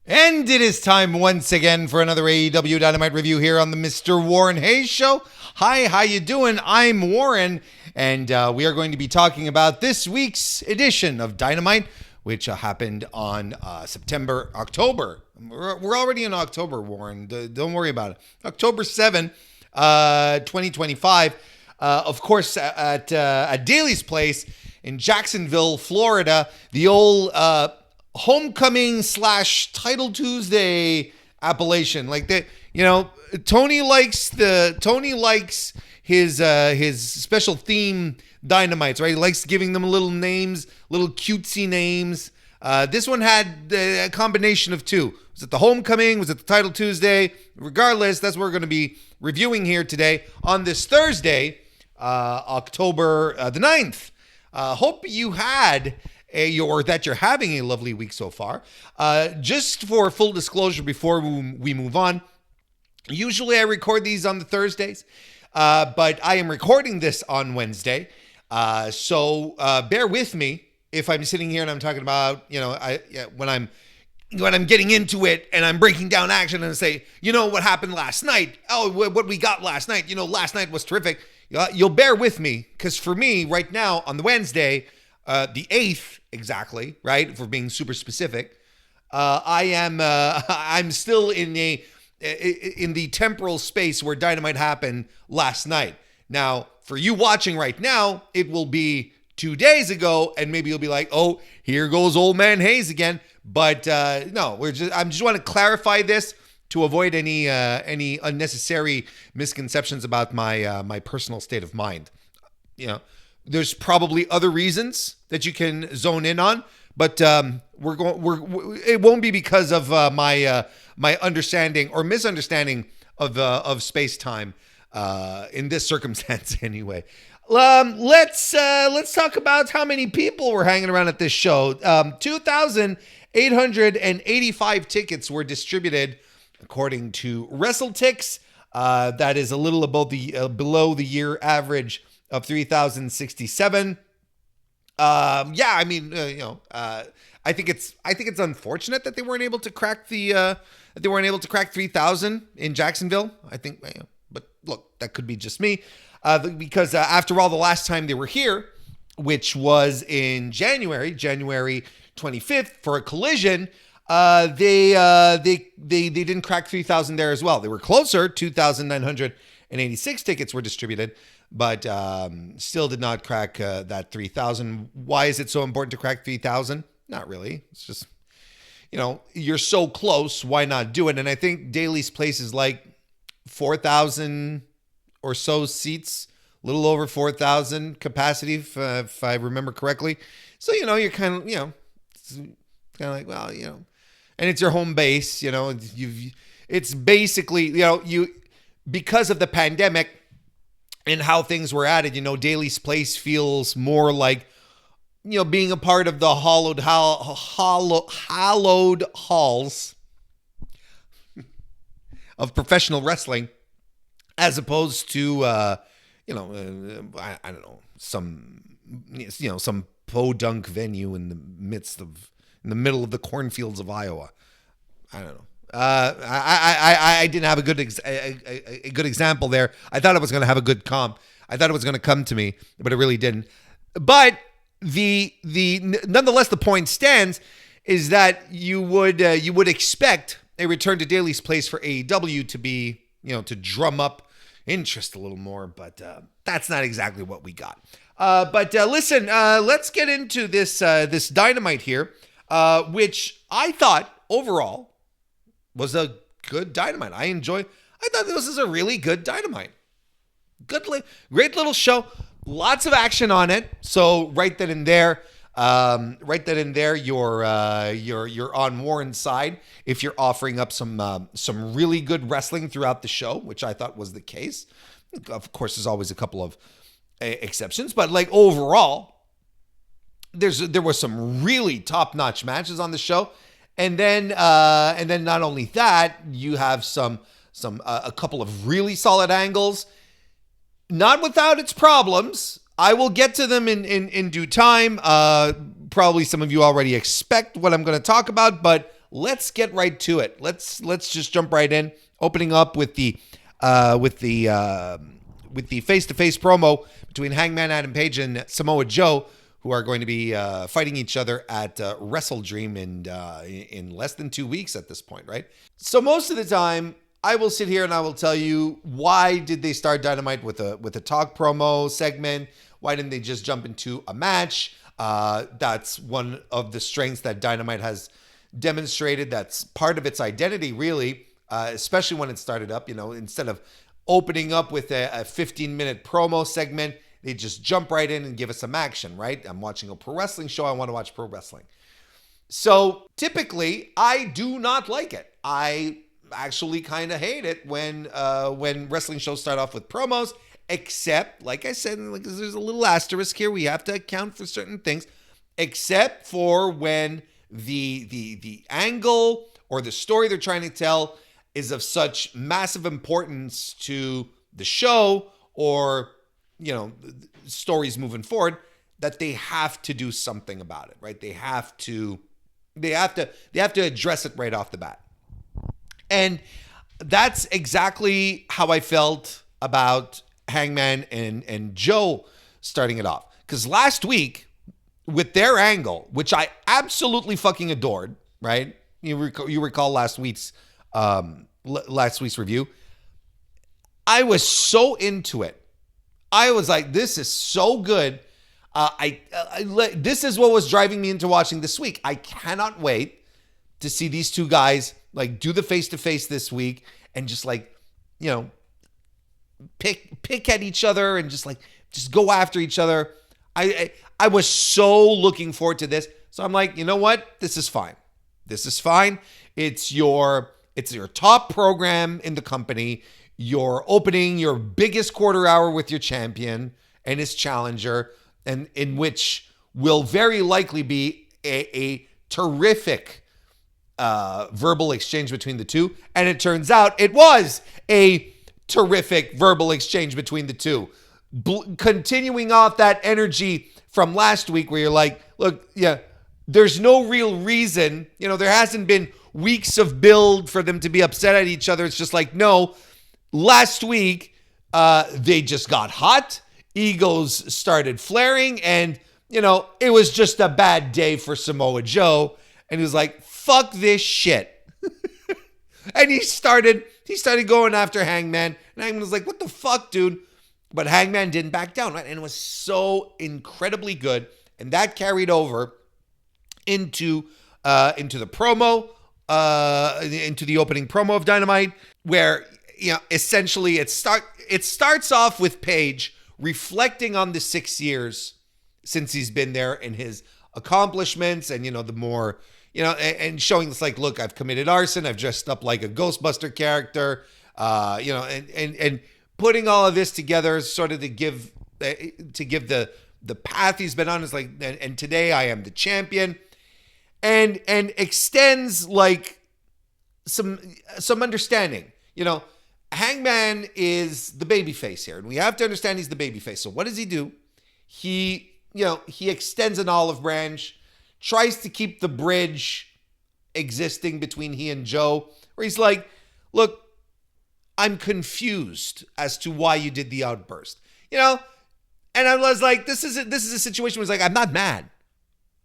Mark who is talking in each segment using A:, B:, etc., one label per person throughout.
A: And it is time once again for another AEW Dynamite review here on the MrWarrenHayes Show. Hi, how you doing? I'm Warren, and we are going to be talking about this week's edition of Dynamite, which happened on October. We're already in October, Warren. Don't worry about it. October 7, 2025. Of course, at Daly's Place in Jacksonville, Florida, the old homecoming / Title Tuesday appellation. Like that, you know, Tony likes his special theme Dynamites, right? He likes giving them little names, little cutesy names. This one had a combination of two. Was it the homecoming? Was it the Title Tuesday? Regardless, that's what we're going to be reviewing here today on this Thursday, October the 9th. Hope you had that you're having a lovely week so far. Just for full disclosure before we move on, usually I record these on the Thursdays, but I am recording this on Wednesday. So bear with me if I'm sitting here and I'm talking about, you know, when I'm getting into it and I'm breaking down action and say, you know, what happened last night? Oh, what we got last night? You know, last night was terrific. You'll bear with me because for me right now on the Wednesday, the 8th exactly, right? If we're being super specific, I'm still in the temporal space where Dynamite happened last night. Now, for you watching right now, it will be 2 days ago, and maybe you'll be like, "Oh, here goes old man Hayes again." But no, I just want to clarify this to avoid any unnecessary misconceptions about my personal state of mind. You know, there's probably other reasons that you can zone in on, but it won't be because of my understanding or misunderstanding of space time in this circumstance anyway. Let's talk about how many people were hanging around at this show. 2,885 tickets were distributed according to WrestleTix. That is a little above below the year average of 3,067. I think it's unfortunate that they weren't able to crack 3,000 in Jacksonville. I think, but look, that could be just me, because after all, the last time they were here, which was in January 25th for a Collision, they didn't crack 3,000 there as well. They were closer. 2,986 tickets were distributed, but still did not crack that 3,000. Why is it so important to crack 3,000? Not really. It's just, you know, you're so close. Why not do it? And I think Daly's Place is like 4,000 or so seats, a little over 4,000 capacity, if I remember correctly. So, you know, you're kind of, you know, it's kind of like, well, you know, and it's your home base, you know, it's basically, you know, because of the pandemic and how things were added, you know, Daly's Place feels more like, you know, being a part of the hallowed halls of professional wrestling, as opposed to, I don't know, some podunk venue in the middle of the cornfields of Iowa. I don't know. I didn't have a good example there. I thought I was going to have a good comp. I thought it was going to come to me, but it really didn't. But nonetheless, the point stands is that you would expect a return to Daly's Place for AEW to be, you know, to drum up interest a little more, but that's not exactly what we got. But listen, let's get into this Dynamite here, which I thought overall was a good Dynamite. I thought this was a really good Dynamite. Great little show. Lots of action on it. So right then and there, you're on Warren's side if you're offering up some really good wrestling throughout the show, which I thought was the case. Of course, there's always a couple of exceptions, but like overall, there were some really top-notch matches on the show, and then not only that, you have a couple of really solid angles. Not without its problems. I will get to them in due time. Probably some of you already expect what I'm going to talk about, but let's get right to it. Let's just jump right in, opening up with the face-to-face promo between Hangman Adam Page and Samoa Joe, who are going to be fighting each other at Wrestle Dream in less than 2 weeks at this point, right? So most of the time, I will sit here and I will tell you, why did they start Dynamite with a talk promo segment? Why didn't they just jump into a match? That's one of the strengths that Dynamite has demonstrated. That's part of its identity, really, especially when it started up. Instead of opening up with a 15-minute promo segment, they just jump right in and give us some action, right? I'm watching a pro wrestling show. I want to watch pro wrestling. So typically, I do not like it. I actually kind of hate it when wrestling shows start off with promos, except, like I said, there's a little asterisk here. We have to account for certain things, except for when the angle or the story they're trying to tell is of such massive importance to the show or, stories moving forward, that they have to do something about it, right? They have to address it right off the bat. And that's exactly how I felt about Hangman and Joe starting it off. Because last week, with their angle, which I absolutely fucking adored, right? You recall last week's review. I was so into it. I was like, this is so good. This is what was driving me into watching this week. I cannot wait to see these two guys do the face-to-face this week and just pick at each other and just go after each other. I was so looking forward to this. So I'm like, you know what? This is fine. This is fine. It's your top program in the company. You're opening your biggest quarter hour with your champion and his challenger, and in which will very likely be a terrific verbal exchange between the two. And it turns out it was a terrific verbal exchange between the two. Continuing off that energy from last week where you're like, look, yeah, there's no real reason. There hasn't been weeks of build for them to be upset at each other. It's just like, no, last week they just got hot. Egos started flaring and, it was just a bad day for Samoa Joe. And he was like, fuck this shit. And he started going after Hangman. And Hangman was like, what the fuck, dude? But Hangman didn't back down, right? And it was so incredibly good. And that carried over into the promo, into the opening promo of Dynamite, where, essentially it starts off with Page reflecting on the 6 years since he's been there and his accomplishments and, the more, and showing this look, I've committed arson. I've dressed up like a Ghostbuster character, and putting all of this together sort of to give the path he's been on is and today I am the champion, and extends some understanding. Hangman is the babyface here, and we have to understand he's the babyface. So what does he do? He extends an olive branch, tries to keep the bridge existing between he and Joe, where he's like, look, I'm confused as to why you did the outburst. And I was like, this is a situation where it's I'm not mad.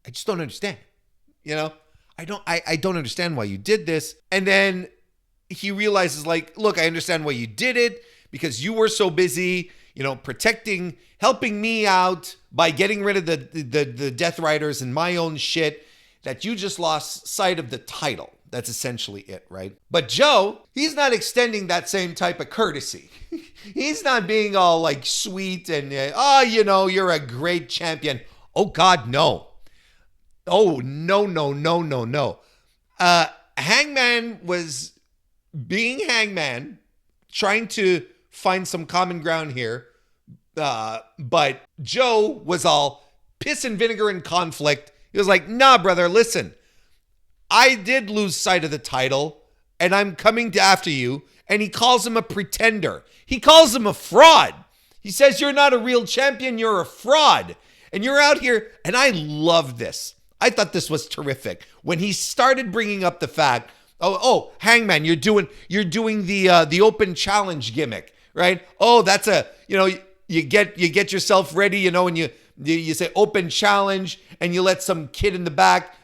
A: I just don't understand. I don't understand why you did this. And then he realizes look, I understand why you did it, because you were so busy, helping me out by getting rid of the Death Riders and my own shit, that you just lost sight of the title. That's essentially it, right? But Joe, he's not extending that same type of courtesy. He's not being all sweet and, you're a great champion. Oh God, no. Oh, no. Hangman was being Hangman, trying to find some common ground here. But Joe was all piss and vinegar and conflict. He was like, nah, brother, listen. I did lose sight of the title, and I'm coming after you. And he calls him a pretender. He calls him a fraud. He says, you're not a real champion, you're a fraud. And you're out here, and I love this. I thought this was terrific. When he started bringing up the fact, Hangman, you're doing the open challenge gimmick, right? Oh, that's you get yourself ready, and you say open challenge, and you let some kid in the back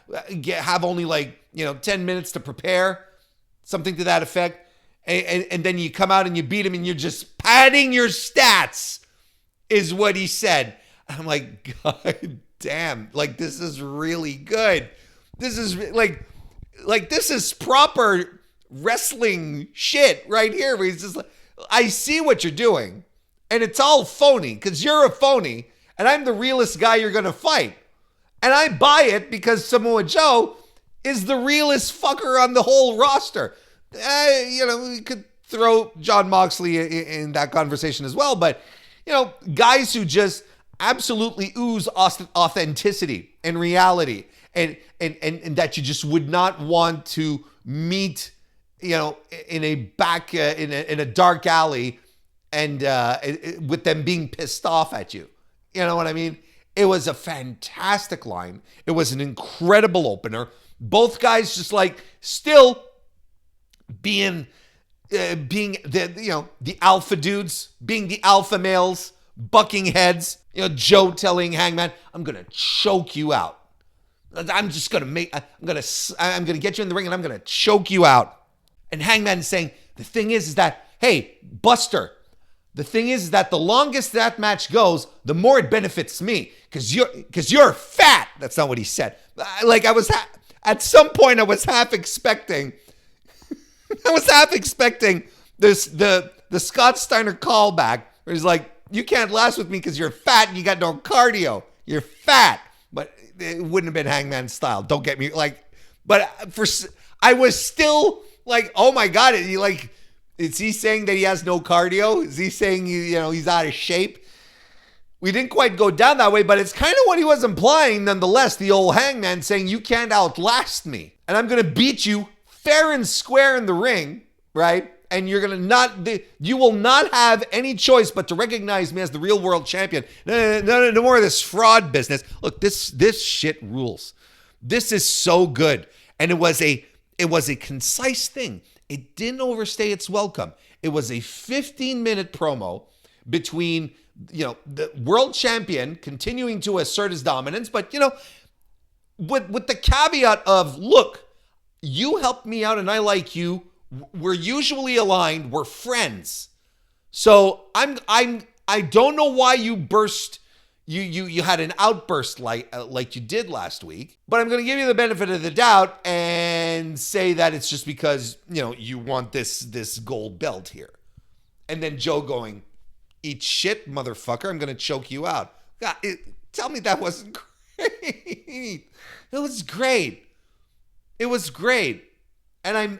A: have only 10 minutes to prepare, something to that effect. And then you come out and you beat him and you're just padding your stats, is what he said. I'm like, God damn, this is really good. This is this is proper wrestling shit right here. Where he's just like, I see what you're doing, and it's all phony because you're a phony, and I'm the realest guy you're going to fight. And I buy it because Samoa Joe is the realest fucker on the whole roster. We could throw Jon Moxley in that conversation as well, but guys who just absolutely ooze authenticity and reality, and that you just would not want to meet, in a dark alley, and with them being pissed off at you. You know what I mean? It was a fantastic line. It was an incredible opener. Both guys just still being the alpha dudes, being the alpha males, bucking heads. Joe telling Hangman, "I'm gonna choke you out. I'm gonna get you in the ring and I'm gonna choke you out." And Hangman saying, "The thing is that, hey, Buster, the thing is that the longest that match goes, the more it benefits me because you're fat." That's not what he said. At some point I was half expecting this the Scott Steiner callback where he's like, "You can't last with me because you're fat and you got no cardio. You're fat." But it wouldn't have been Hangman style. Don't get me I was still like, "Oh my God, is he saying that he has no cardio? Is he saying he's out of shape?" We didn't quite go down that way, but it's kind of what he was implying nonetheless. The old Hangman saying, "You can't outlast me, and I'm going to beat you fair and square in the ring, right? And you will not have any choice but to recognize me as the real world champion. No more of this fraud business. Look, this shit rules. This is so good." And it was a concise thing. It didn't overstay its welcome. It was a 15-minute promo between, the world champion continuing to assert his dominance, but, with the caveat of, "Look, you helped me out and I like you. We're usually aligned. We're friends. So I don't know why you burst. You had an outburst like you did last week, but I'm going to give you the benefit of the doubt and say that it's just because, you want this gold belt here." And then Joe going, "Eat shit, motherfucker. I'm going to choke you out." God, tell me that wasn't great. It was great. It was great. And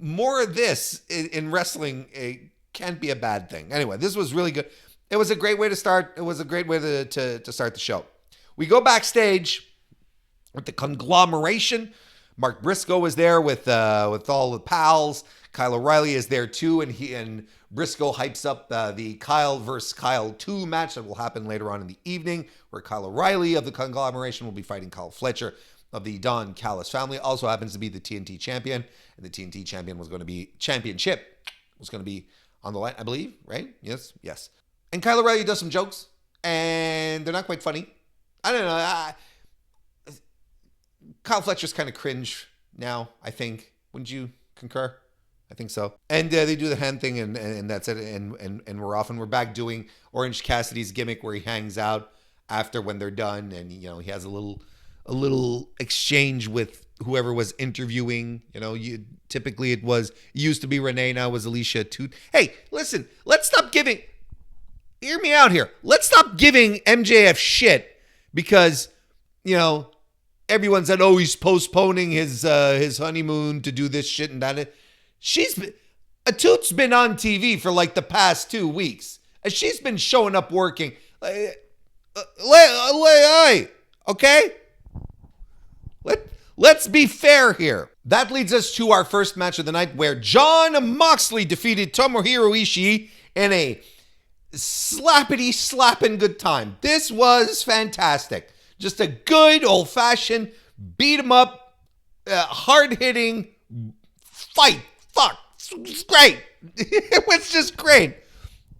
A: more of this in wrestling, it can't be a bad thing. Anyway, this was really good. It was a great way to start. It was a great way to start the show. We go backstage with the conglomeration. Mark Briscoe was there with all the pals. Kyle O'Reilly is there too, and Briscoe hypes up the Kyle versus Kyle 2 match that will happen later on in the evening, where Kyle O'Reilly of the conglomeration will be fighting Kyle Fletcher of the Don Callis family. Also happens to be the TNT champion, and the TNT championship was going to be on the line, I believe, right? Yes. And Kyle O'Reilly does some jokes, and they're not quite funny. I don't know. Kyle Fletcher's kind of cringe now, I think. Wouldn't you concur? I think so. And they do the hand thing, and that's it. And we're off, and we're back doing Orange Cassidy's gimmick where he hangs out after when they're done, and he has a little exchange with whoever was interviewing. Typically it used to be Renee, now it was Alicia Toot. Hey, listen, let's stop giving. Hear me out here. Let's stop giving MJF shit because everyone said, "Oh, he's postponing his honeymoon to do this shit and that." Toot's been on TV for the past 2 weeks. She's been showing up working. Okay? Let's be fair here. That leads us to our first match of the night, where Jon Moxley defeated Tomohiro Ishii in a slapping good time. This was fantastic. Just a good old-fashioned beat 'em up, hard-hitting fight. Fuck. It's great. It was just great.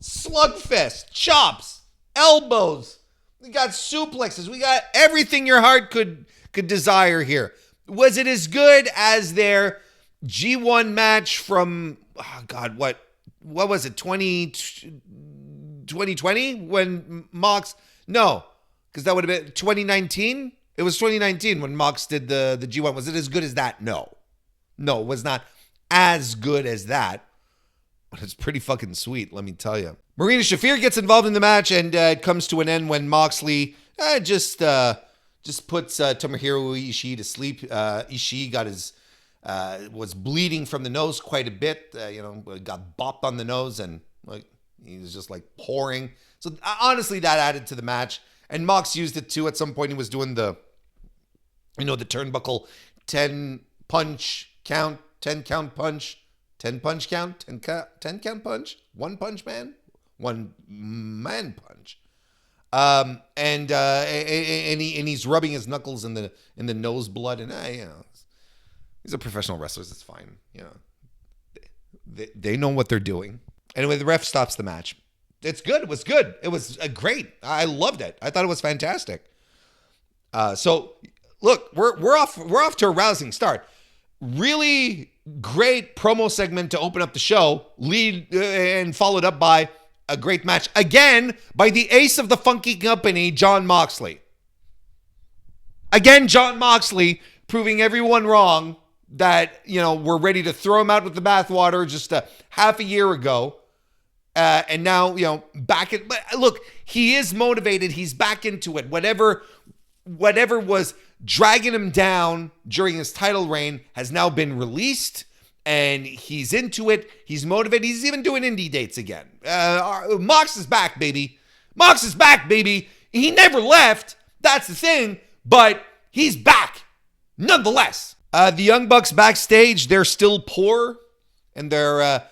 A: Slugfest, chops, elbows. We got suplexes. We got everything your heart could desire here. Was it as good as their G1 match from, oh God, what was it, 2020 when Mox, no, because that would have been 2019. It was 2019 when Mox did the G1. Was it as good as that? No, it was not as good as that. But it's pretty fucking sweet, let me tell you. Marina Shafir gets involved in the match, and it comes to an end when Moxley just puts Tomohiro Ishii to sleep. Ishii got was bleeding from the nose quite a bit. Got bopped on the nose, and like he was just like pouring. So honestly, that added to the match. And Mox used it too. At some point, he was doing the turnbuckle 10 punch count, 10 count punch. 10 punch count, 10 count punch, one punch man, one man punch. And he's rubbing his knuckles in the nose blood, and these are professional wrestlers. It's fine. They know what they're doing. Anyway, the ref stops the match. It's good. It was good. It was great. I loved it. I thought it was fantastic. So look, we're off to a rousing start. Really great promo segment to open up the show, lead and followed up by a great match again by the ace of the funky company, Jon Moxley. Again, Jon Moxley proving everyone wrong that we're ready to throw him out with the bathwater just a half a year ago, and now back at. But look, he is motivated. He's back into it. Whatever was dragging him down during his title reign has now been released, and he's into it. He's motivated. He's even doing indie dates again. Mox is back, baby. Mox is back, baby. He never left. That's the thing, but he's back nonetheless. The Young Bucks backstage, they're still poor, and they're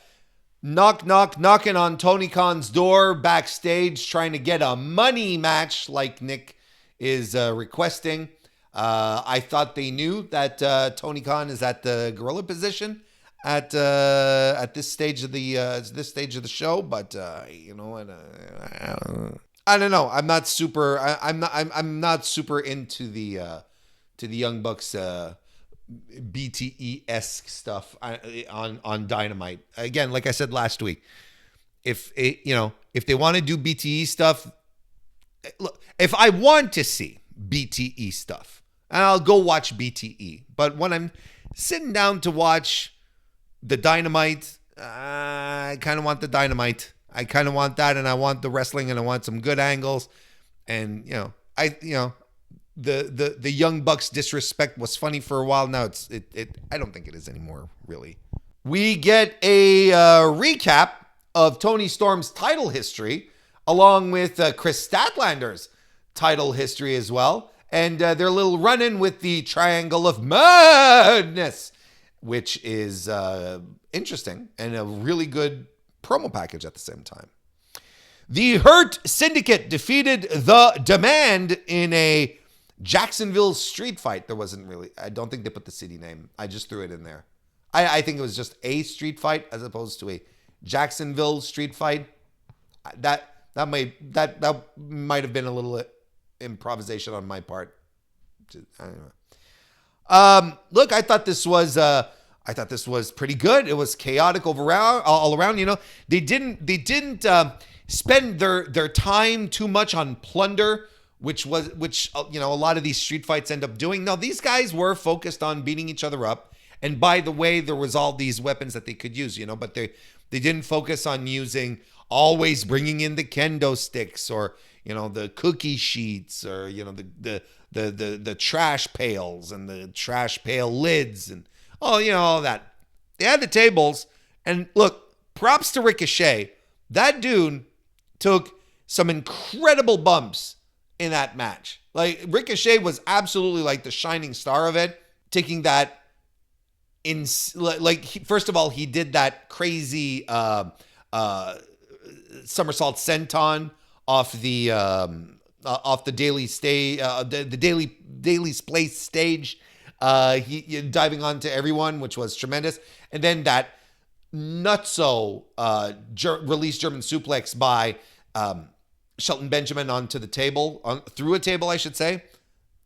A: knocking on Tony Khan's door backstage, trying to get a money match like Nick is requesting. I thought they knew that Tony Khan is at the gorilla position at this stage of the show, but I don't know. I'm not super. I'm not super into the Young Bucks BTE-esque stuff on Dynamite. Again, like I said last week, if they want to do BTE stuff, look, if I want to see BTE stuff, I'll go watch BTE. But when I'm sitting down to watch the Dynamite, I kind of want the Dynamite. I kind of want that, and I want the wrestling, and I want some good angles. And the Young Bucks disrespect was funny for a while. Now I don't think it is anymore, really. We get a recap of Tony Storm's title history, along with Chris Statlander's title history as well. And their little run-in with the Triangle of Madness, which is interesting and a really good promo package at the same time. The Hurt Syndicate defeated The Demand in a Jacksonville street fight. There wasn't really, I don't think they put the city name. I just threw it in there. I think it was just a street fight as opposed to a Jacksonville street fight. That might have been a little improvisation on my part. I don't know. Look, I thought this was pretty good. It was chaotic all around. They didn't spend their time too much on plunder, which a lot of these street fights end up doing. No, these guys were focused on beating each other up. And by the way, there was all these weapons that they could use, but they didn't focus on always bringing in the kendo sticks or the cookie sheets or the trash pails and the trash pail lids and all that. They had the tables, and look, props to Ricochet. That dude took some incredible bumps in that match. Like, Ricochet was absolutely like the shining star of it, taking that first of all, he did that crazy somersault senton off the off the daily stay, the Daily's Place stage. He diving onto everyone, which was tremendous. And then that nutso release German suplex by Shelton Benjamin onto the table, through a table, I should say.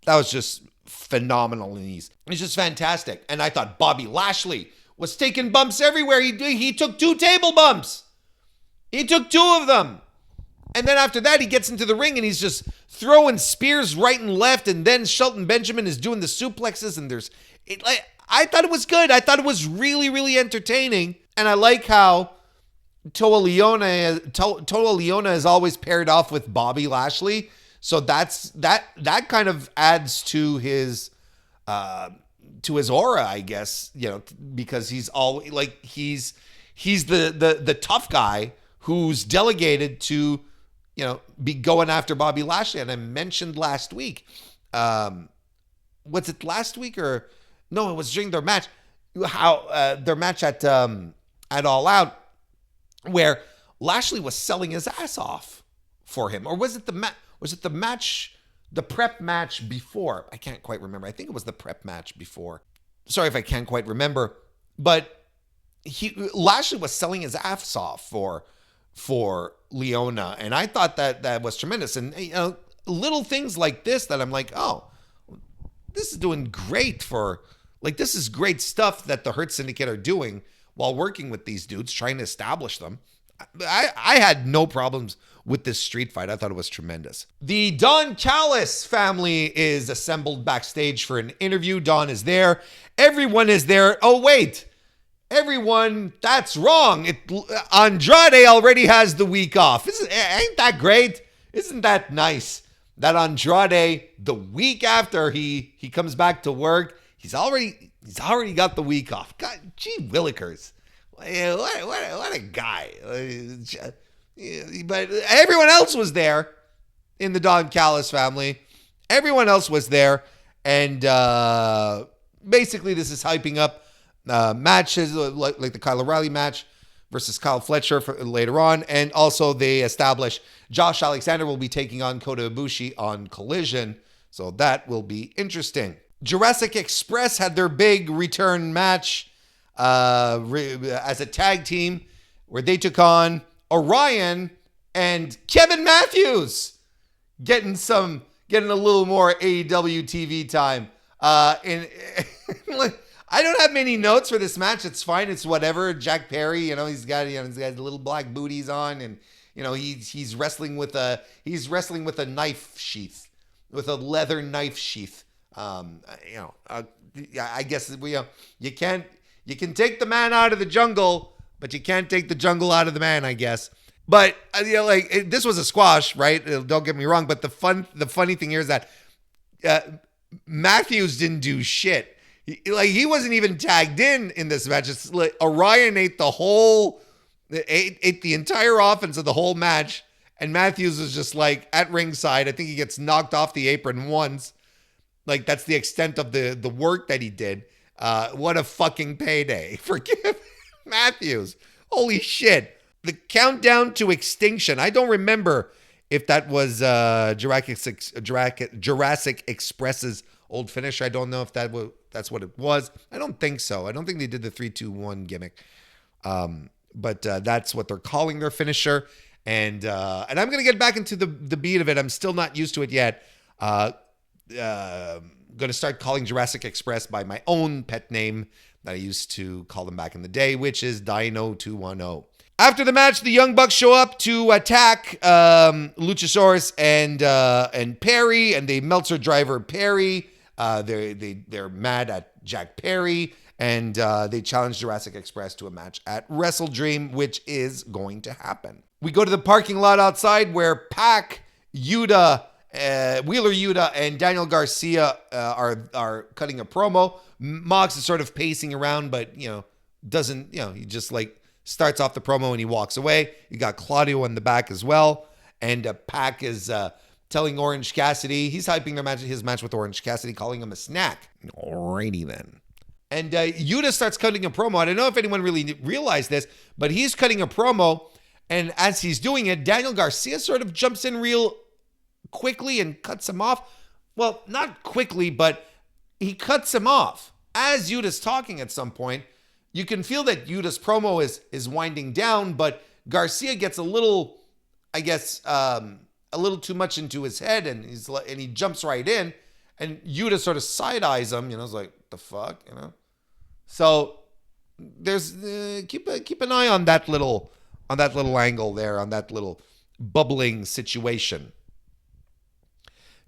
A: That was just phenomenal in these. It's just fantastic. And I thought Bobby Lashley was taking bumps everywhere. He took 2 table bumps. He took 2 of them. And then after that, he gets into the ring and he's just throwing spears right and left. And then Shelton Benjamin is doing the suplexes. And I thought it was good. I thought it was really, really entertaining. And I like how Toa Liona is always paired off with Bobby Lashley. So that kind of adds to his aura, I guess, because he's the tough guy who's delegated to, be going after Bobby Lashley. And I mentioned last week, was it last week or no, it was during their match, how their match at All Out, where Lashley was selling his ass off for him. Or was it the prep match before? I can't quite remember. I think it was the prep match before. Sorry if I can't quite remember. But Lashley was selling his ass off for Leona. And I thought that was tremendous. And little things like this that I'm like, oh, this is doing great this is great stuff that the Hurt Syndicate are doing while working with these dudes, trying to establish them. I had no problems with this street fight. I thought it was tremendous. The Don Callis family is assembled backstage for an interview. Don is there. Everyone is there. Oh, wait. Everyone, that's wrong. Andrade already has the week off. Ain't that great? Isn't that nice? That Andrade, the week after he comes back to work, he's already got the week off. God, gee willikers. What a guy. But everyone else was there in the Don Callis family. Everyone else was there. And basically this is hyping up matches like the Kyle O'Reilly match versus Kyle Fletcher later on. And also they establish Josh Alexander will be taking on Kota Ibushi on Collision. So that will be interesting. Jurassic Express had their big return match as a tag team where they took on Orion and Kevin Matthews, getting a little more AEW TV time. And I don't have many notes for this match. It's fine. It's whatever. Jack Perry, he's got little black booties on, and he's wrestling with a knife sheath, with a leather knife sheath. I guess you can take the man out of the jungle, but you can't take the jungle out of the man, I guess. But this was a squash, right? Don't get me wrong. But the funny thing here is that Matthews didn't do shit. He wasn't even tagged in this match. It's like Orion ate the entire offense of the whole match, and Matthews was just at ringside. I think he gets knocked off the apron once. That's the extent of the work that he did. What a fucking payday for Kevin Matthews. Holy shit. The countdown to extinction. I don't remember if that was Jurassic Express's old finisher. I don't know if that's what it was. I don't think so. I don't think they did the 3-2-1 gimmick. But that's what they're calling their finisher. And I'm going to get back into the beat of it. I'm still not used to it yet. Going to start calling Jurassic Express by my own pet name that I used to call them back in the day, which is Dino 210. After the match, the Young Bucks show up to attack Luchasaurus and Perry, and they Meltzer driver Perry. They're mad at Jack Perry, and they challenge Jurassic Express to a match at Wrestle Dream, which is going to happen. We go to the parking lot outside where Pac, Wheeler Yuta, and Daniel Garcia are cutting a promo. Mox is sort of pacing around, but doesn't, he just starts off the promo and he walks away. You got Claudio in the back as well, and Pac is telling Orange Cassidy, he's hyping his match with Orange Cassidy, calling him a snack. Alrighty then. And Yuta starts cutting a promo. I don't know if anyone really realized this, but he's cutting a promo, and as he's doing it, Daniel Garcia sort of jumps in real quickly and cuts him off. Well, not quickly, but he cuts him off. As Yuta's talking at some point, you can feel that Yuta's promo is winding down, but Garcia gets a little, I guess, a little too much into his head, and he jumps right in, and Yuta sort of side eyes him. It's like, the fuck, So there's keep an eye on that little angle there, on that little bubbling situation.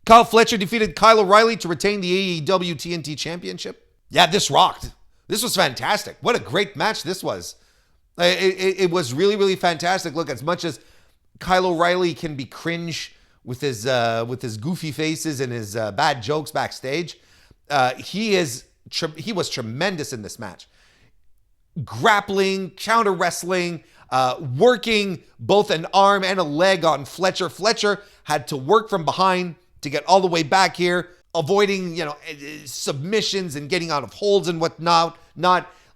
A: Kyle Fletcher defeated Kyle O'Reilly to retain the AEW TNT Championship. Yeah, this rocked. This was fantastic. What a great match this was. It was really, really fantastic. Look, as much as Kyle O'Reilly can be cringe with his goofy faces and his bad jokes backstage, he was tremendous in this match. Grappling, counter wrestling, working both an arm and a leg on Fletcher. Fletcher had to work from behind to get all the way back here, avoiding, submissions and getting out of holds and whatnot.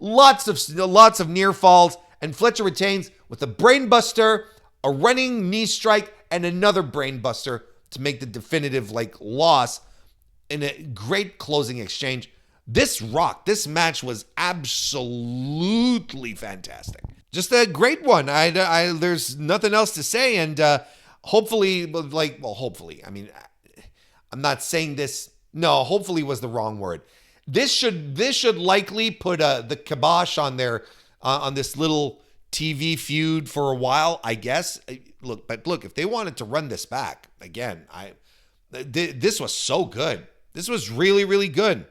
A: Lots of near falls, and Fletcher retains with a brainbuster, a running knee strike, and another brainbuster to make the definitive loss in a great closing exchange. This rocked. This match was absolutely fantastic. Just a great one. There's nothing else to say, and hopefully. I mean, I'm not saying this. No, hopefully was the wrong word. This should likely put the kibosh on on this little TV feud for a while, I guess. Look, if they wanted to run this back again, this was so good. This was really, really good.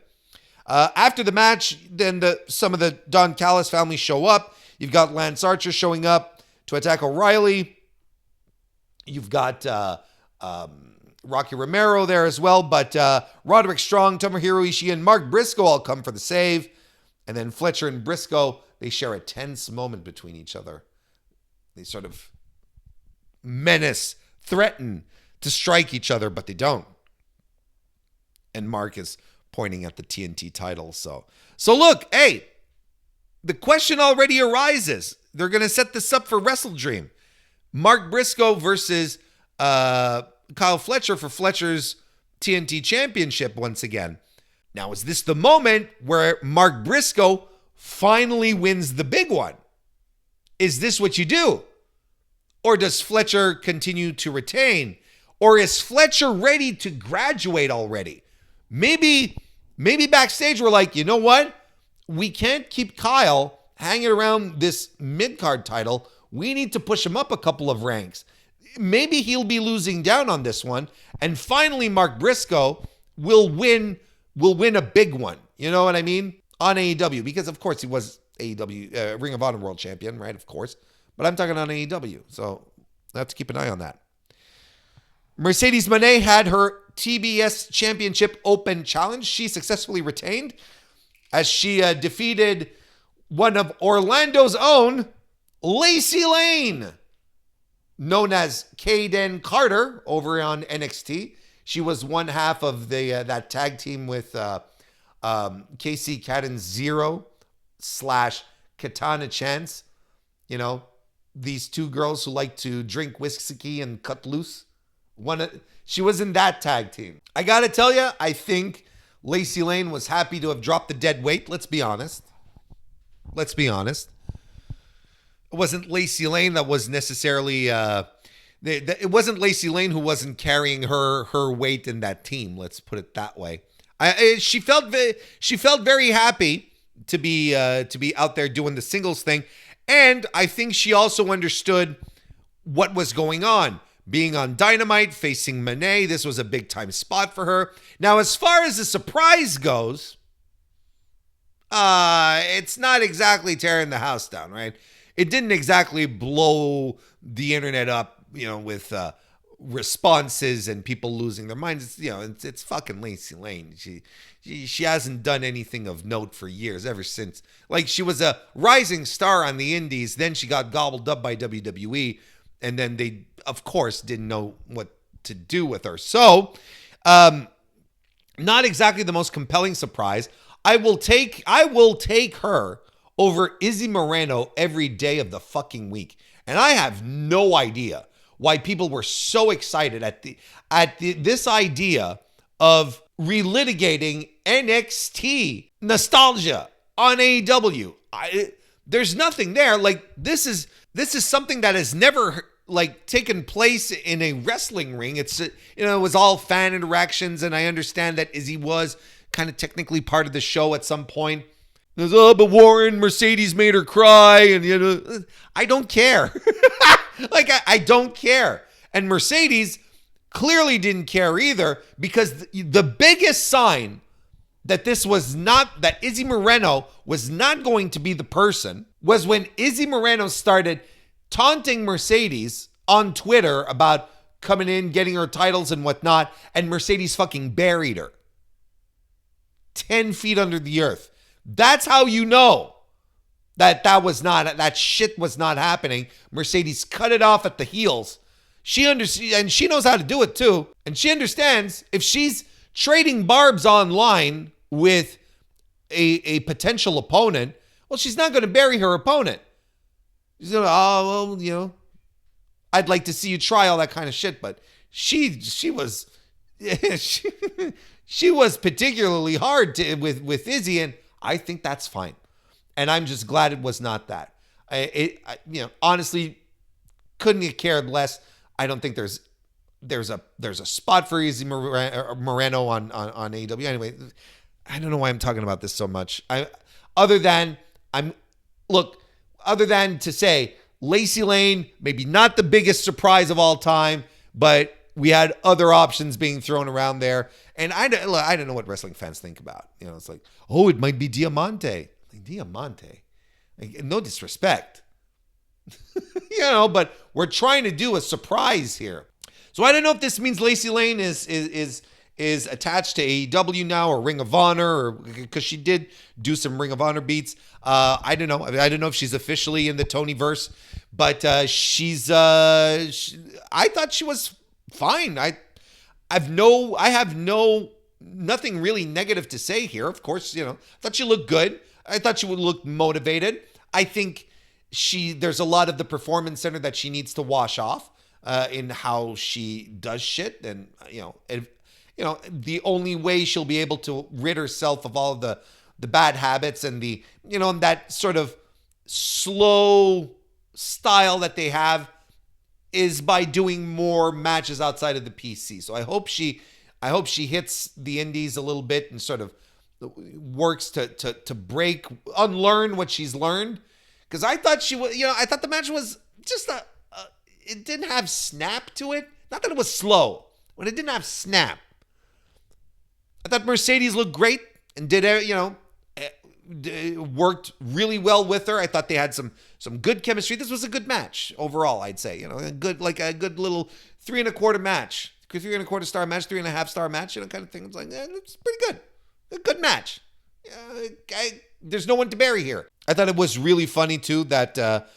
A: After the match, then some of the Don Callis family show up. You've got Lance Archer showing up to attack O'Reilly. You've got Rocky Romero there as well, but Roderick Strong, Tomohiro Ishii, and Mark Briscoe all come for the save. And then Fletcher and Briscoe, they share a tense moment between each other. They sort of menace, threaten to strike each other, but they don't. And Mark is pointing at the TNT title. So look, hey, the question already arises. They're going to set this up for Wrestle Dream. Mark Briscoe versus Kyle Fletcher for Fletcher's TNT Championship once again. Now, is this the moment where Mark Briscoe finally wins the big one? Is this what you do? Or does Fletcher continue to retain? Or is Fletcher ready to graduate already? Maybe backstage we're like, you know what? We can't keep Kyle hanging around this mid-card title. We need to push him up a couple of ranks. Maybe he'll be losing down on this one. And finally, Mark Briscoe will win a big one. You know what I mean? On AEW. Because, of course, he was AEW Ring of Honor World Champion, right? Of course. But I'm talking on AEW. So I have to keep an eye on that. Mercedes Moné had her TBS Championship Open Challenge. She successfully retained as she defeated one of Orlando's own, Lacey Lane, known as Kayden Carter over on NXT. She was one half of that tag team with KC Catanzaro / Katana Chance. You know, these two girls who like to drink whiskey and cut loose. She was in that tag team. I gotta tell you, I think Lacey Lane was happy to have dropped the dead weight. Let's be honest. It wasn't Lacey Lane that was necessarily... it wasn't Lacey Lane who wasn't carrying her weight in that team. Let's put it that way. She felt very happy to be out there doing the singles thing, and I think she also understood what was going on. Being on Dynamite, facing Moné, this was a big time spot for her. Now, as far as the surprise goes, it's not exactly tearing the house down, right? It didn't exactly blow the internet up, with responses and people losing their minds. It's fucking Lacey Lane. She hasn't done anything of note for years, ever since. She was a rising star on the indies, then she got gobbled up by WWE, and then they, of course, didn't know what to do with her. So, not exactly the most compelling surprise. I will take her over Izzy Moreno every day of the fucking week. And I have no idea why people were so excited at this idea of relitigating NXT nostalgia on AEW. There's nothing there. Like, this is something that has never taken place in a wrestling ring. It's it was all fan interactions, and I understand that Izzy was kind of technically part of the show at some point. There's, but Warren, Mercedes made her cry, and I don't care. I don't care. And Mercedes clearly didn't care either, because the biggest sign that that Izzy Moreno was not going to be the person was when Izzy Moreno started taunting Mercedes on Twitter about coming in, getting her titles and whatnot, and Mercedes fucking buried her 10 feet under the earth. That's how you know that shit was not happening. Mercedes cut it off at the heels. And she knows how to do it too. And she understands if she's trading barbs online with a potential opponent, well, she's not going to bury her opponent. She's going to, I'd like to see you try all that kind of shit. But she was she was particularly hard with Izzy, and I think that's fine. And I'm just glad it was not that. Honestly, couldn't have cared less. I don't think there's a spot for Izzy Moreno on AEW. Anyway, I don't know why I'm talking about this so much. Other than to say Lacey Lane, maybe not the biggest surprise of all time, but we had other options being thrown around there. And I don't know what wrestling fans think about. It's like, oh, it might be Diamante. Diamante. No disrespect. But we're trying to do a surprise here. So I don't know if this means Lacey Lane is attached to AEW now, or Ring of Honor, or because she did do some Ring of Honor beats. I don't know. I don't know if she's officially in the Tonyverse, but I thought she was fine. I have nothing really negative to say here. Of course, I thought she looked good. I thought she would look motivated. I think there's a lot of the Performance Center that she needs to wash off in how she does shit, and the only way she'll be able to rid herself of all of the bad habits and that sort of slow style that they have is by doing more matches outside of the PC. So I hope she hits the indies a little bit and sort of works to unlearn what she's learned. Because I thought I thought the match was just it didn't have snap to it. Not that it was slow, but it didn't have snap. I thought Mercedes looked great and worked really well with her. I thought they had some good chemistry. This was a good match overall, I'd say. A good little 3.25 match, 3.25 star match, 3.5 star match, kind of thing. It's like, it's pretty good. A good match. There's no one to bury here. I thought it was really funny too that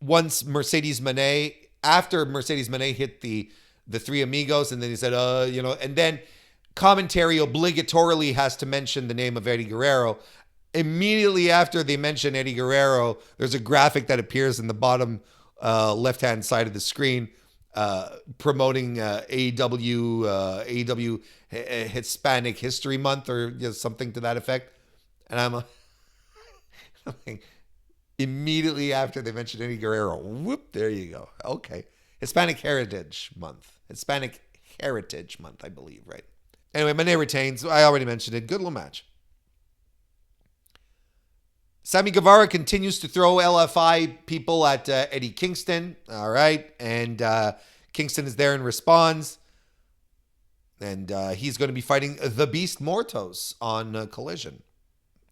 A: once Mercedes Moné hit the Three Amigos, and then he said, and then commentary obligatorily has to mention the name of Eddie Guerrero. Immediately after they mention Eddie Guerrero, there's a graphic that appears in the bottom left-hand side of the screen promoting AEW Hispanic History Month, or something to that effect. And I'm like, immediately after they mentioned Eddie Guerrero, whoop, there you go. Okay. Hispanic Heritage Month, I believe, right? Anyway, Moné retains. I already mentioned it. Good little match. Sammy Guevara continues to throw LFI people at Eddie Kingston. All right. And Kingston is there and responds. And he's going to be fighting the Beast Mortos on Collision.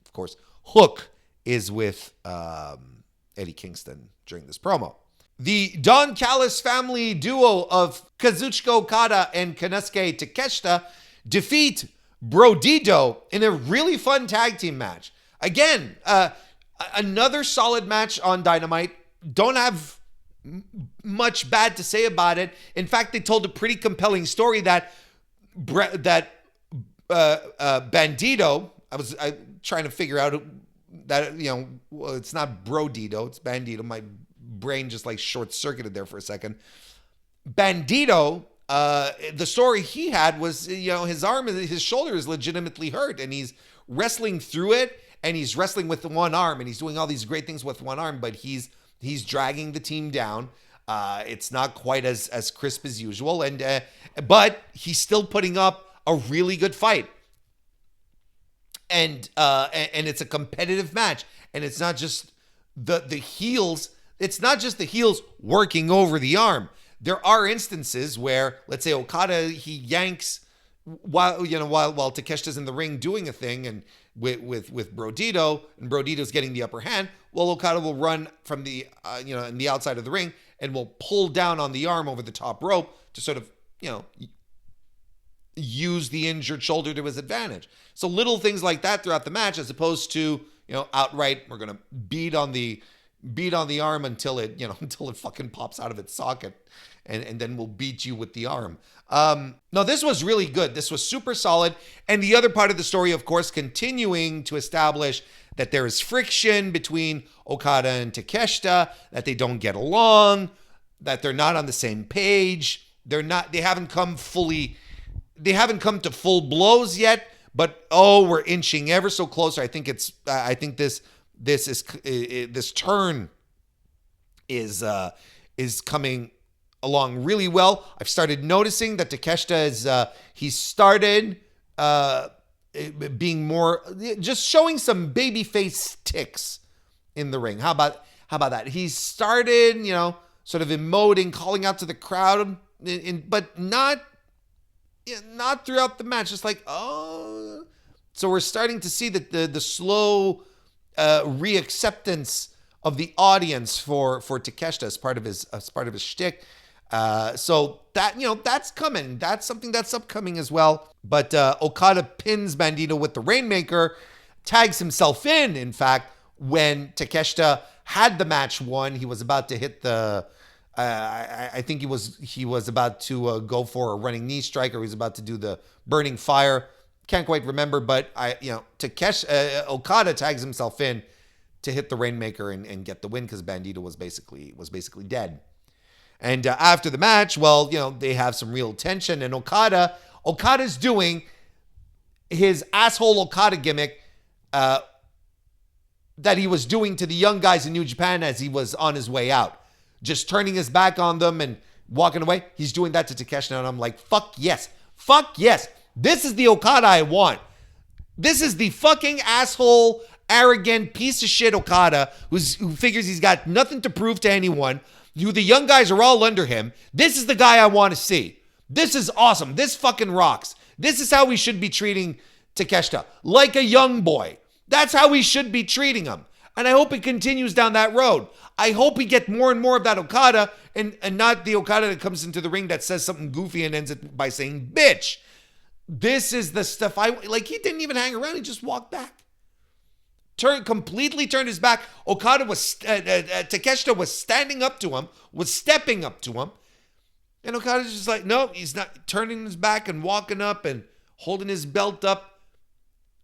A: Of course, Hook is with Eddie Kingston during this promo. The Don Callis family duo of Kazuchika Okada and Konosuke Takeshita defeat Brodido in a really fun tag team match. Again, another solid match on Dynamite. Don't have much bad to say about it. In fact, they told a pretty compelling story that Bandito, I trying to figure out that, it's not Brodido, it's Bandito. My brain just like short-circuited there for a second. Bandito, the story he had was, his arm, his shoulder is legitimately hurt, and he's wrestling through it, and he's wrestling with one arm, and he's doing all these great things with one arm, but he's dragging the team down. It's not quite as crisp as usual, but he's still putting up a really good fight. And it's a competitive match, and it's not just the heels. It's not just the heels working over the arm. There are instances where, let's say Okada, he yanks while Takeshita's in the ring doing a thing, and with Brodito, and Brodito's getting the upper hand. Well, Okada will run from the in the outside of the ring and will pull down on the arm over the top rope to sort of use the injured shoulder to his advantage. So little things like that throughout the match, as opposed to outright, we're gonna beat on the arm until it fucking pops out of its socket, and then we'll beat you with the arm. No, this was really good. This was super solid. And the other part of the story, of course, continuing to establish that there is friction between Okada and Takeshita, that they don't get along, that they're not on the same page. They haven't come to full blows yet, but we're inching ever so closer. I think this turn is coming along really well. I've started noticing that Takeshita he started being more, just showing some babyface ticks in the ring. How about that? He started, sort of emoting, calling out to the crowd, but not throughout the match. Just like, oh. So we're starting to see that the slow reacceptance of the audience for Takeshita as part of his shtick. So that's coming. That's something that's upcoming as well. But Okada pins Bandito with the Rainmaker, tags himself in fact, when Takeshita had the match won. He was about to hit the I think he was about to go for a running knee strike, or he was about to do the burning fire. Can't quite remember, but Okada tags himself in to hit the Rainmaker and get the win, because Bandito was basically dead. And after the match, they have some real tension, and Okada's doing his asshole Okada gimmick that he was doing to the young guys in New Japan as he was on his way out. Just turning his back on them and walking away. He's doing that to Takeshita, and I'm like, fuck yes. Fuck yes. This is the Okada I want. This is the fucking asshole, arrogant piece of shit Okada who figures he's got nothing to prove to anyone. The young guys are all under him. This is the guy I want to see. This is awesome. This fucking rocks. This is how we should be treating Takeshita. Like a young boy. That's how we should be treating him. And I hope it continues down that road. I hope we get more and more of that Okada, and not the Okada that comes into the ring that says something goofy and ends it by saying, bitch. This is the stuff he didn't even hang around. He just walked back. Completely turned his back. Takeshita was standing up to him, was stepping up to him. And Okada's just like, no, he's not, turning his back and walking up and holding his belt up.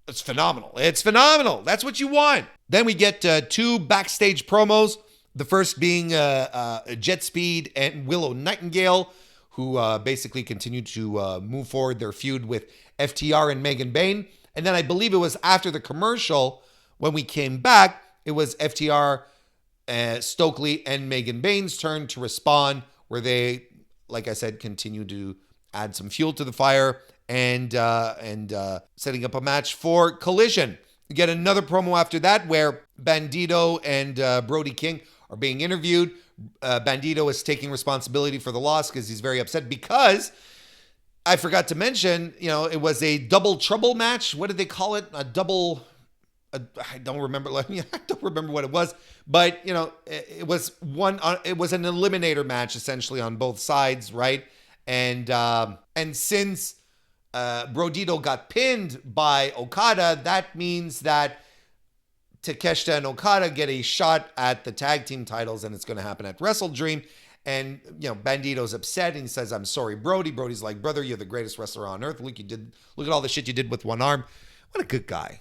A: It's phenomenal. It's phenomenal. That's what you want. Then we get two backstage promos. The first being Jet Speed and Willow Nightingale, who basically continued to move forward their feud with FTR and Megan Bayne. And then I believe it was after the commercial, when we came back, it was FTR, Stokely, and Megan Bayne's turn to respond, where they, like I said, continue to add some fuel to the fire and setting up a match for Collision. We get another promo after that where Bandito and Brody King are being interviewed. Bandito is taking responsibility for the loss because he's very upset, because I forgot to mention, it was a double trouble match. What did they call it? I don't remember. I don't remember what it was, but it was it was an eliminator match essentially on both sides, right? And since Brodito got pinned by Okada, that means that Takeshita and Okada get a shot at the tag team titles, and it's going to happen at Wrestle Dream. And, Bandito's upset, and he says, I'm sorry, Brody. Brody's like, brother, you're the greatest wrestler on earth. Look at all the shit you did with one arm. What a good guy.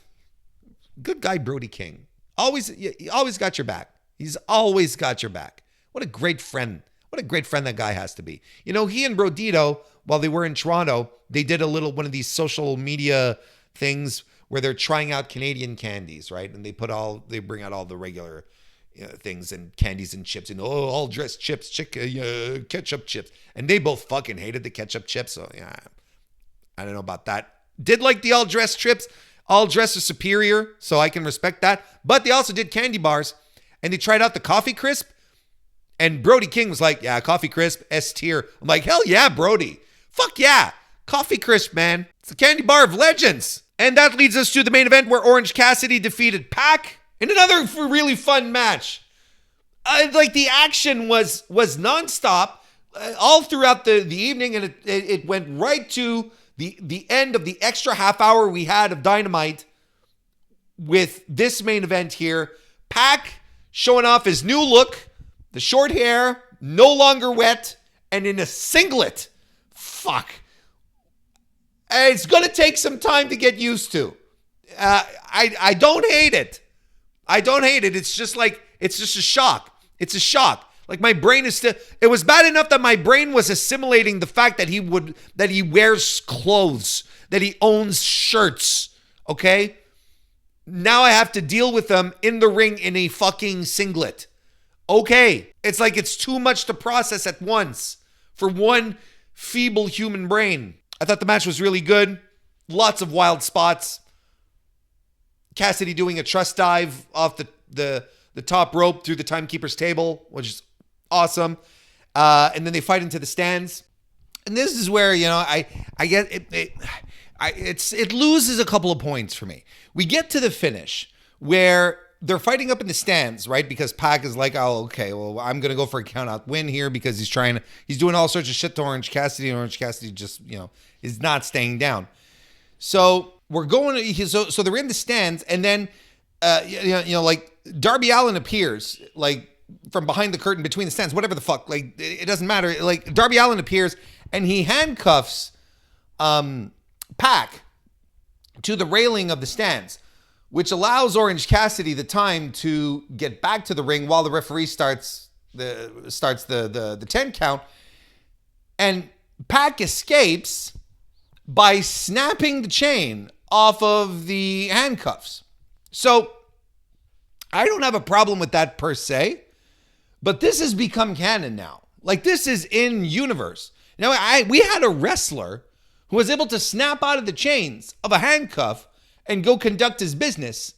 A: Good guy, Brody King. He always got your back. He's always got your back. What a great friend. What a great friend that guy has to be. You know, he and Brodito, while they were in Toronto, they did one of these social media things where they're trying out Canadian candies, right? And they bring out all the regular things and candies and chips, and all dressed chips, ketchup chips. And they both fucking hated the ketchup chips. So yeah, I don't know about that. Did like the all dressed chips. All dressed are superior, so I can respect that. But they also did candy bars, and they tried out the Coffee Crisp. And Brody King was like, yeah, Coffee Crisp, S tier. I'm like, hell yeah, Brody. Fuck yeah. Coffee Crisp, man. It's a candy bar of legends. And that leads us to the main event where Orange Cassidy defeated Pac in another really fun match. Like the action was nonstop all throughout the evening, and it went right to the end of the extra half hour we had of Dynamite with this main event here. Pac showing off his new look, the short hair, no longer wet, and in a singlet. Fuck. It's going to take some time to get used to. I don't hate it. I don't hate it. It's just a shock. It's a shock. Like my brain is still, it was bad enough that my brain was assimilating the fact that he wears clothes, that he owns shirts. Okay. Now I have to deal with them in the ring in a fucking singlet. Okay. It's like it's too much to process at once for one feeble human brain. I thought the match was really good. Lots of wild spots. Cassidy doing a trust dive off the top rope through the timekeeper's table, which is awesome. And then they fight into the stands. And this is where, I get it loses a couple of points for me. We get to the finish where they're fighting up in the stands, right? Because Pac is like, oh, okay, well, I'm going to go for a count out win here because he's doing all sorts of shit to Orange Cassidy, and Orange Cassidy just, is not staying down. So we're going, so they're in the stands, and then, like Darby Allin appears, like from behind the curtain between the stands, whatever the fuck, like it doesn't matter. Like Darby Allin appears and he handcuffs Pac to the railing of the stands, which allows Orange Cassidy the time to get back to the ring while the referee starts the 10 count. And Pac escapes by snapping the chain off of the handcuffs. So I don't have a problem with that per se, but this has become canon now. Like this is in universe. Now we had a wrestler who was able to snap out of the chains of a handcuff and go conduct his business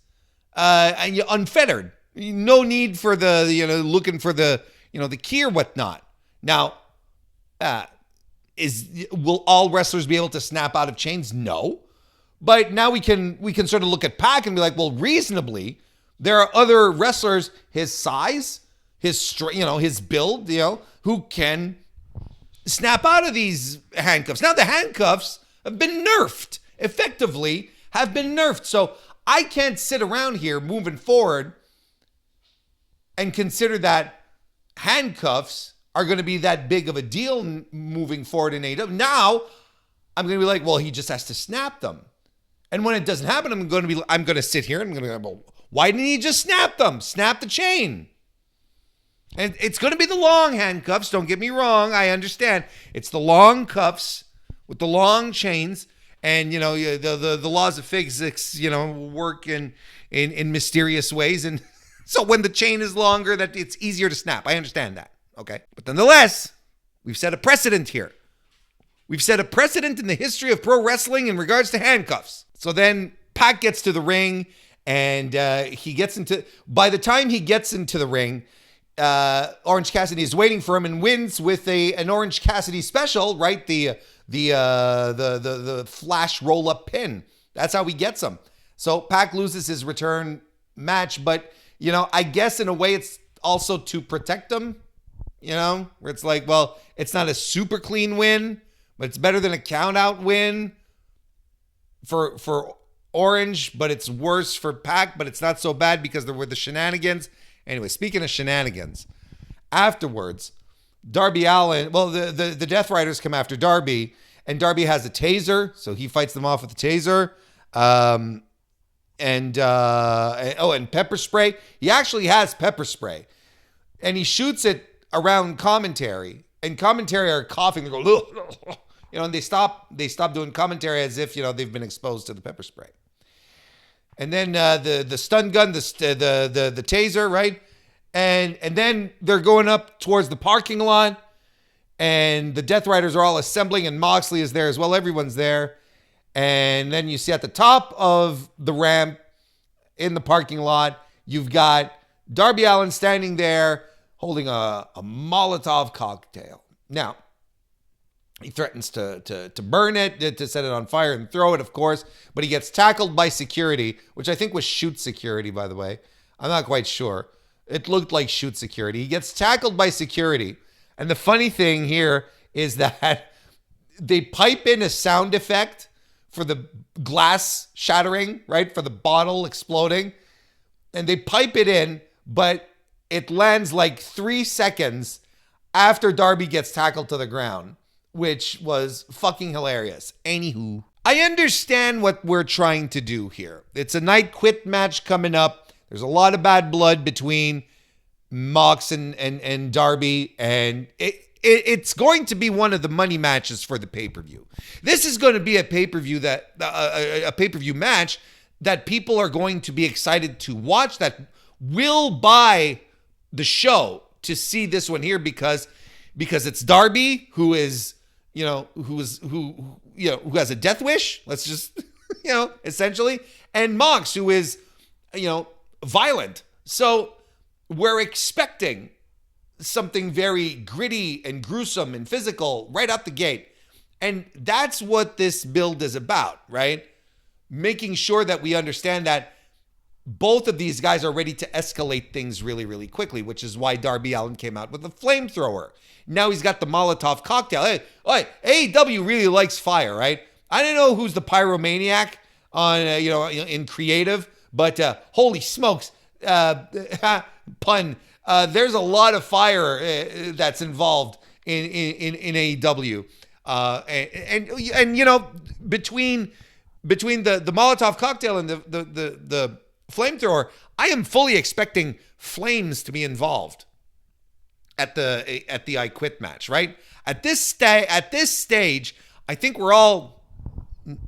A: and unfettered. No need for the, looking for the, the key or whatnot. Now, will all wrestlers be able to snap out of chains? No. But now we can sort of look at Pac and be like, well, reasonably, there are other wrestlers his size, his build, who can snap out of these handcuffs. Now the handcuffs have been nerfed, effectively have been nerfed. So I can't sit around here moving forward and consider that handcuffs are going to be that big of a deal moving forward in AEW. Now I'm going to be like, well, he just has to snap them. And when it doesn't happen, I'm going to sit here and I'm going to go, well, why didn't he just snap them? Snap the chain. And it's going to be the long handcuffs. Don't get me wrong. I understand. It's the long cuffs with the long chains. And, the laws of physics, work in mysterious ways. And so when the chain is longer, that it's easier to snap. I understand that. Okay. But nonetheless, we've set a precedent here. We've set a precedent in the history of pro wrestling in regards to handcuffs. So then Pac gets to the ring and by the time he gets into the ring, Orange Cassidy is waiting for him and wins with an Orange Cassidy special, right? The flash roll up pin. That's how he gets him. So Pac loses his return match, but I guess in a way it's also to protect him, where it's like, well, it's not a super clean win, but it's better than a count out win for Orange, but it's worse for Pac, but it's not so bad because there were the shenanigans. Anyway, speaking of shenanigans, afterwards, Darby Allin, well, the Death Riders come after Darby, and Darby has a taser, so he fights them off with a taser. And pepper spray. He actually has pepper spray. And he shoots it around commentary, and commentary are coughing. They go, ugh. And they stop doing commentary as if, they've been exposed to the pepper spray. And then the stun gun, the taser, right? And then they're going up towards the parking lot, and the Death Riders are all assembling, and Moxley is there as well. Everyone's there. And then you see at the top of the ramp in the parking lot, you've got Darby Allin standing there holding a Molotov cocktail. Now, he threatens to burn it, to set it on fire and throw it, of course, but he gets tackled by security, which I think was shoot security, by the way. I'm not quite sure. It looked like shoot security. He gets tackled by security. And the funny thing here is that they pipe in a sound effect for the glass shattering, right? For the bottle exploding. And they pipe it in, but it lands like 3 seconds after Darby gets tackled to the ground, which was fucking hilarious. Anywho, I understand what we're trying to do here. It's a night quit match coming up. There's a lot of bad blood between Mox and Darby, and it's going to be one of the money matches for the pay-per-view. This is going to be a pay-per-view a pay-per-view match that people are going to be excited to watch, that will buy the show to see this one here because it's Darby who has a death wish. Let's just, essentially, and Mox who is, violent. So we're expecting something very gritty and gruesome and physical right out the gate. And that's what this build is about, right? Making sure that we understand that both of these guys are ready to escalate things really, really quickly, which is why Darby Allin came out with a flamethrower. Now he's got the Molotov cocktail. Hey, AEW really likes fire, right? I don't know who's the pyromaniac on, in creative, but holy smokes, pun. There's a lot of fire that's involved in AEW, and between the Molotov cocktail and the flamethrower, I am fully expecting flames to be involved at the I Quit match, right? At this stage, I think we're all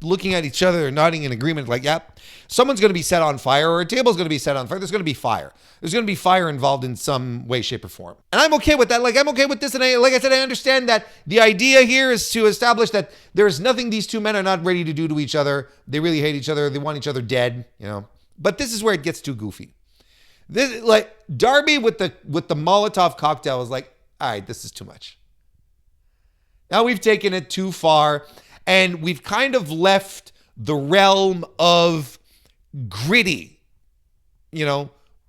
A: looking at each other and nodding in agreement, like, yep, someone's going to be set on fire, or a table's going to be set on fire. There's going to be fire. There's going to be fire involved in some way, shape, or form. And I'm okay with that. Like, I'm okay with this. And like I said, I understand that the idea here is to establish that there's nothing these two men are not ready to do to each other. They really hate each other. They want each other dead, But this is where it gets too goofy. This, like, Darby with the Molotov cocktail is like, all right, this is too much. Now we've taken it too far, and we've kind of left the realm of gritty,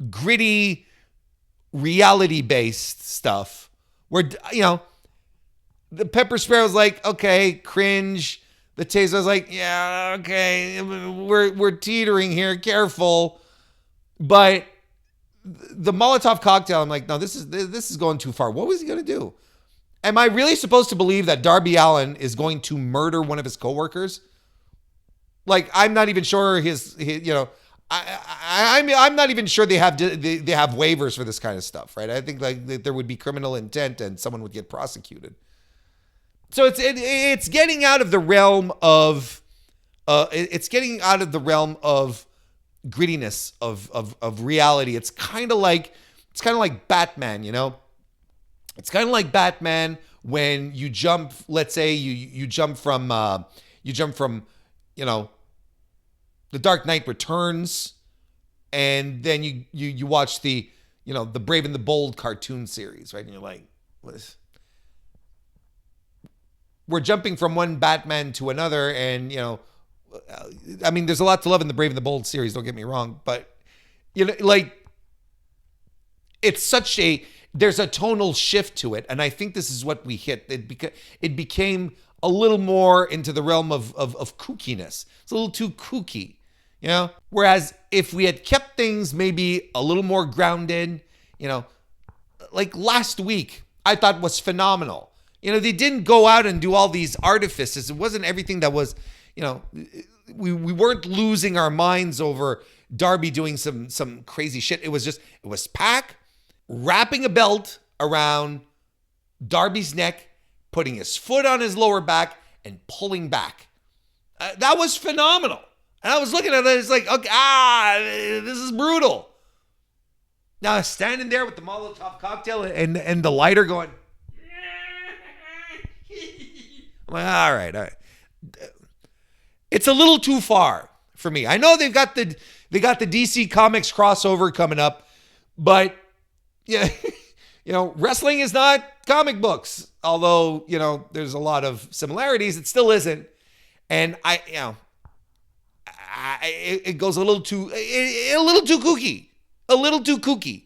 A: gritty reality-based stuff where, the pepper spray was like, okay, cringe. The taser was like, yeah, okay, we're teetering here, careful. But the Molotov cocktail, I'm like, no, this is going too far. What was he going to do? Am I really supposed to believe that Darby Allin is going to murder one of his coworkers? Like, I'm not even sure I'm not even sure they have waivers for this kind of stuff, right? I think like there would be criminal intent and someone would get prosecuted. So it's getting out of the realm of grittiness of reality. It's kind of like Batman, It's kind of like Batman when you jump. Let's say you jump from The Dark Knight Returns, and then you watch the Brave and the Bold cartoon series, right? And you're like, what is? We're jumping from one Batman to another, and I mean, there's a lot to love in the Brave and the Bold series. Don't get me wrong, but it's there's a tonal shift to it, and I think this is what we hit. It became a little more into the realm of kookiness. It's a little too kooky, Whereas if we had kept things maybe a little more grounded, like last week, I thought was phenomenal. They didn't go out and do all these artifices. It wasn't everything that was, we weren't losing our minds over Darby doing some crazy shit. It was Pac wrapping a belt around Darby's neck, putting his foot on his lower back, and pulling back. That was phenomenal. And I was looking at it, it's like, okay, this is brutal. Now, standing there with the Molotov cocktail and the lighter going, I'm like, all right. It's a little too far for me. I know they got the DC Comics crossover coming up, but yeah, wrestling is not comic books. Although, there's a lot of similarities, it still isn't. And it goes a little too kooky,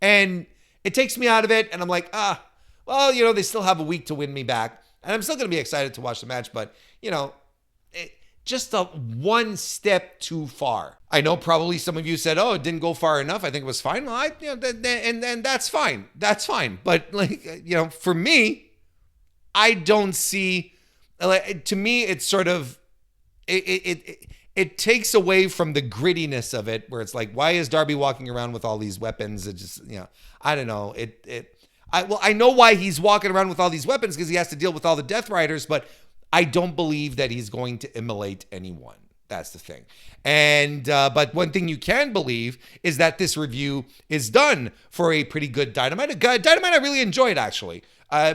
A: and it takes me out of it. And I'm like, they still have a week to win me back, and I'm still going to be excited to watch the match. But just a one step too far. I know probably some of you said, "Oh, it didn't go far enough. I think it was fine." Well, and that's fine. That's fine. But for me, I don't see. To me, it's sort of it takes away from the grittiness of it, where it's like, why is Darby walking around with all these weapons? It just, I don't know. I know why he's walking around with all these weapons, because he has to deal with all the Death Riders, but I don't believe that he's going to immolate anyone. That's the thing. And but one thing you can believe is that this review is done for a pretty good Dynamite. Dynamite I really enjoyed, actually.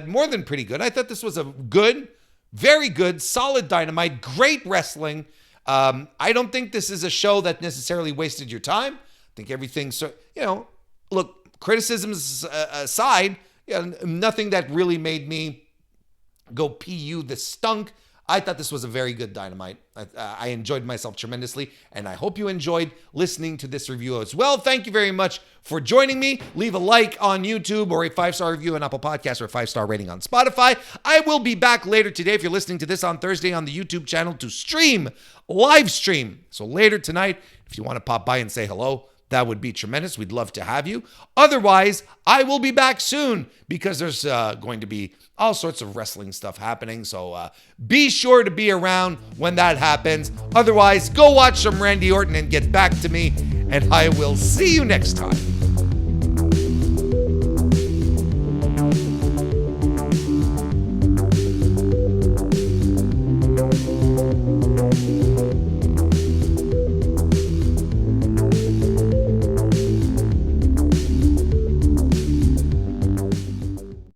A: More than pretty good. I thought this was a good, very good, solid Dynamite. Great wrestling. I don't think this is a show that necessarily wasted your time. I think everything's, look, criticisms aside, nothing that really made me go PU this stunk. I thought this was a very good Dynamite. I enjoyed myself tremendously, and I hope you enjoyed listening to this review as well. Thank you very much for joining me. Leave a like on YouTube, or a 5-star review on Apple Podcasts, or a 5-star rating on Spotify. I will be back later today, if you're listening to this on Thursday, on the YouTube channel to live stream. So later tonight, if you want to pop by and say hello, that would be tremendous. We'd love to have you. Otherwise, I will be back soon, because there's going to be all sorts of wrestling stuff happening. So be sure to be around when that happens. Otherwise, go watch some Randy Orton and get back to me, and I will see you next time.